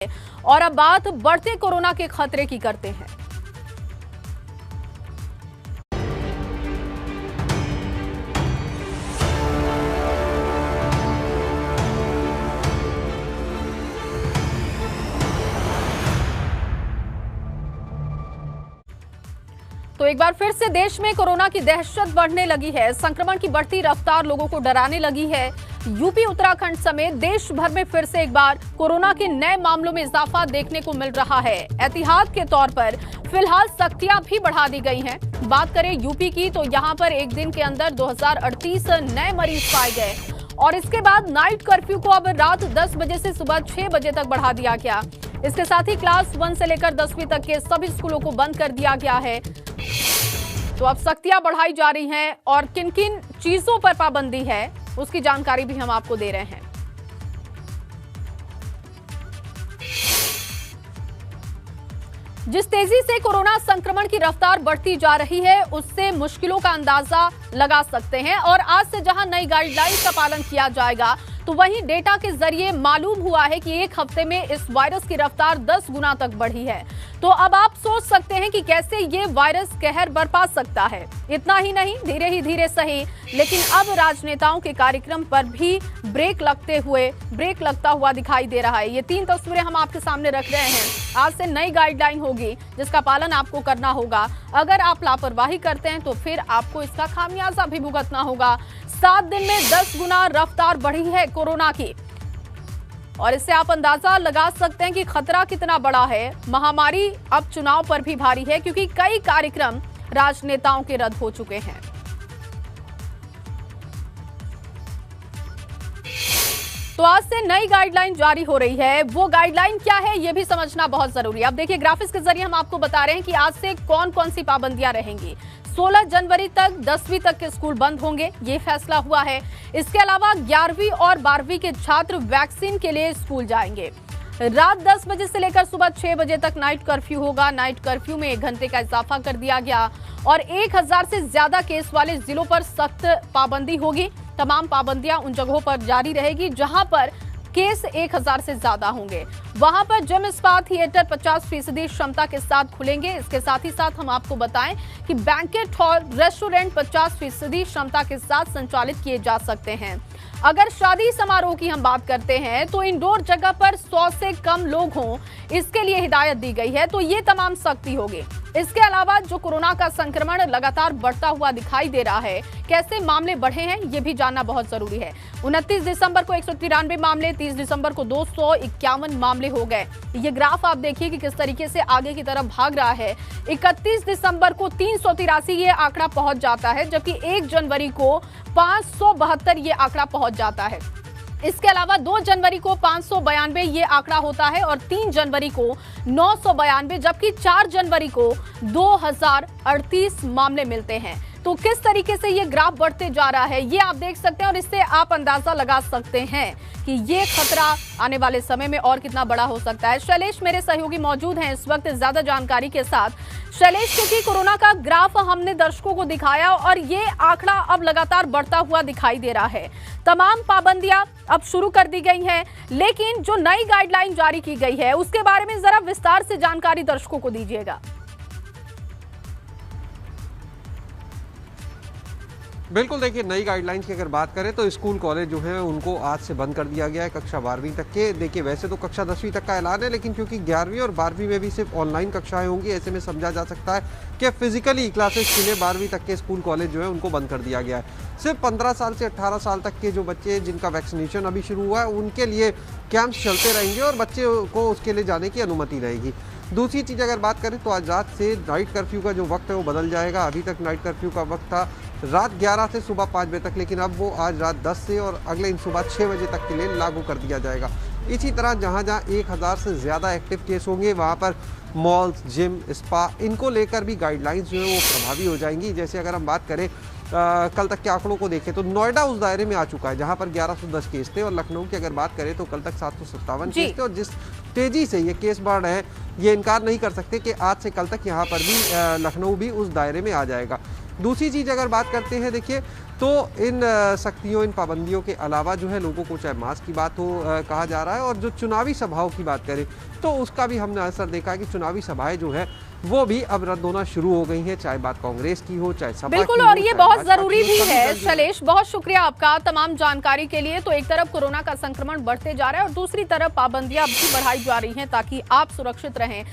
और अब बात बढ़ते कोरोना के खतरे की करते हैं। तो एक बार फिर से देश में कोरोना की दहशत बढ़ने लगी है। संक्रमण की बढ़ती रफ्तार लोगों को डराने लगी है। यूपी, उत्तराखंड समेत देश भर में फिर से एक बार कोरोना के नए मामलों में इजाफा देखने को मिल रहा है। एहतियात के तौर पर फिलहाल सख्तियां भी बढ़ा दी गई हैं। बात करें यूपी की तो यहां पर एक दिन के अंदर 2038 नए मरीज पाए गए और इसके बाद नाइट कर्फ्यू को अब रात 10 बजे से सुबह 6 बजे तक बढ़ा दिया गया। इसके साथ ही क्लास 1 से लेकर 10वीं तक के सभी स्कूलों को बंद कर दिया गया है। तो अब सख्तियां बढ़ाई जा रही हैं और किन किन चीजों पर पाबंदी है उसकी जानकारी भी हम आपको दे रहे हैं। जिस तेजी से कोरोना संक्रमण की रफ्तार बढ़ती जा रही है उससे मुश्किलों का अंदाजा लगा सकते हैं और आज से जहां नई गाइडलाइंस का पालन किया जाएगा तो वहीं डेटा के जरिए मालूम हुआ है कि एक हफ्ते में इस वायरस की रफ्तार 10 गुना तक बढ़ी है। तो अब आप सोच सकते हैं कि कैसे ये वायरस कहर बरपा सकता है। इतना ही नहीं, धीरे ही धीरे सही, लेकिन अब राजनेताओं के कार्यक्रम पर भी ब्रेक लगता हुआ दिखाई दे रहा है। ये 3 तस्वीरें हम आपके सामने रख रहे हैं। आज से नई गाइडलाइन होगी जिसका पालन आपको करना होगा। अगर आप लापरवाही करते हैं तो फिर आपको इसका खामियाजा भी भुगतना होगा। 7 दिन में 10 गुना रफ्तार बढ़ी है कोरोना की और इससे आप अंदाजा लगा सकते हैं कि खतरा कितना बड़ा है। महामारी अब चुनाव पर भी भारी है क्योंकि कई कार्यक्रम राजनेताओं के रद्द हो चुके हैं। तो आज से नई गाइडलाइन जारी हो रही है। वो गाइडलाइन क्या है ये भी समझना बहुत जरूरी है। अब देखिए, ग्राफिक्स के जरिए हम आपको बता रहे हैं कि आज से कौन कौन सी पाबंदियां रहेंगी। 16 जनवरी तक 10वीं तक के स्कूल बंद होंगे, ये फैसला हुआ है। इसके अलावा 11वीं और 12वीं के छात्र वैक्सीन के लिए स्कूल जाएंगे। रात 10 बजे से लेकर सुबह 6 बजे तक नाइट कर्फ्यू होगा। नाइट कर्फ्यू में 1 घंटे का इजाफा कर दिया गया और 1000 से ज्यादा केस वाले जिलों पर सख्त पाबंदी होगी। तमाम पाबंदियां उन जगहों पर जारी रहेगी जहां पर केस 1000 से ज्यादा होंगे। वहां पर जिम, स्पा, थिएटर 50% क्षमता के साथ खुलेंगे। इसके साथ ही साथ हम आपको बताएं कि बैंकेट हॉल, रेस्टोरेंट 50% क्षमता के साथ संचालित किए जा सकते हैं। अगर शादी समारोह की हम बात करते हैं तो इंडोर जगह पर 100 से कम लोग हों, इसके लिए हिदायत दी गई है। तो ये तमाम सख्ती होगी। इसके अलावा जो कोरोना का संक्रमण लगातार बढ़ता हुआ दिखाई दे रहा है, कैसे मामले बढ़े हैं ये भी जानना बहुत जरूरी है। 29 दिसंबर को 193 मामले, 30 दिसंबर को 251 मामले हो गए। ये ग्राफ आप देखिए कि किस तरीके से आगे की तरफ भाग रहा है। 31 दिसंबर को 383 ये आंकड़ा पहुंच जाता है, जबकि 1 जनवरी को 572 ये आंकड़ा पहुंच जाता है। इसके अलावा 2 जनवरी को 592 ये आंकड़ा होता है और 3 जनवरी को 992, जबकि 4 जनवरी को 2038 मामले मिलते हैं। तो किस तरीके से ये ग्राफ बढ़ते जा रहा है ये आप देख सकते हैं और इससे आप अंदाजा लगा सकते हैं कि ये खतरा आने वाले समय में और कितना बड़ा हो सकता है। शैलेश मेरे सहयोगी मौजूद हैं इस वक्त ज्यादा जानकारी के साथ। शैलेश, क्योंकि कोरोना का ग्राफ हमने दर्शकों को दिखाया और ये आंकड़ा अब लगातार बढ़ता हुआ दिखाई दे रहा है। तमाम पाबंदियां अब शुरू कर दी गई हैं, लेकिन जो नई गाइडलाइन जारी की गई है उसके बारे में जरा विस्तार से जानकारी दर्शकों को दीजिएगा। बिल्कुल, देखिए, नई गाइडलाइंस की अगर बात करें तो स्कूल कॉलेज जो हैं उनको आज से बंद कर दिया गया है। कक्षा 12वीं तक के, देखिए वैसे तो कक्षा 10वीं तक का ऐलान है, लेकिन क्योंकि 11वीं और 12वीं में भी सिर्फ ऑनलाइन कक्षाएं होंगी, ऐसे में समझा जा सकता है कि फिजिकली क्लासेस के लिए 12वीं तक के स्कूल कॉलेज जो है उनको बंद कर दिया गया है। सिर्फ 15 साल से 18 साल तक के जो बच्चे जिनका वैक्सीनेशन अभी शुरू हुआ है उनके लिए कैंप्स चलते रहेंगे और बच्चे को उसके लिए जाने की अनुमति रहेगी। दूसरी चीज़ अगर बात करें तो आज रात से नाइट कर्फ्यू का जो वक्त है वो बदल जाएगा। अभी तक नाइट कर्फ्यू का वक्त था रात 11 से सुबह 5 बजे तक, लेकिन अब वो आज रात 10 से और अगले दिन सुबह 6 बजे तक के लिए लागू कर दिया जाएगा। इसी तरह जहाँ 1000 से ज़्यादा एक्टिव केस होंगे वहाँ पर मॉल्स, जिम, स्पा, इनको लेकर भी गाइडलाइंस जो है वो प्रभावी हो जाएंगी। जैसे अगर हम बात करें कल तक के आंकड़ों को देखें तो नोएडा उस दायरे में आ चुका है जहां पर 1110 केस थे और लखनऊ की अगर बात करें तो कल तक 757 केस थे। और जिस तेजी से ये केस बढ़ रहे हैं ये इनकार नहीं कर सकते कि आज से कल तक यहाँ पर भी लखनऊ भी उस दायरे में आ जाएगा। दूसरी चीज़ अगर बात करते हैं, देखिए तो इन सख्तियों, इन पाबंदियों के अलावा जो है लोगों को चाहे मास्क की बात हो कहा जा रहा है, और जो चुनावी सभाओं की बात करें तो उसका भी हमने असर देखा है कि चुनावी सभाएं जो है वो भी अब रद्द होना शुरू हो गई हैं, चाहे बात कांग्रेस की हो, चाहे सपा बिल्कुल, की और हो, ये चाहे बहुत भाजपा जरूरी की हो, भी सभी है। दल जो शैलेश, बहुत शुक्रिया आपका तमाम जानकारी के लिए। तो एक तरफ कोरोना का संक्रमण बढ़ते जा रहा है और दूसरी तरफ पाबंदियां भी बढ़ाई जा रही हैं ताकि आप सुरक्षित रहें।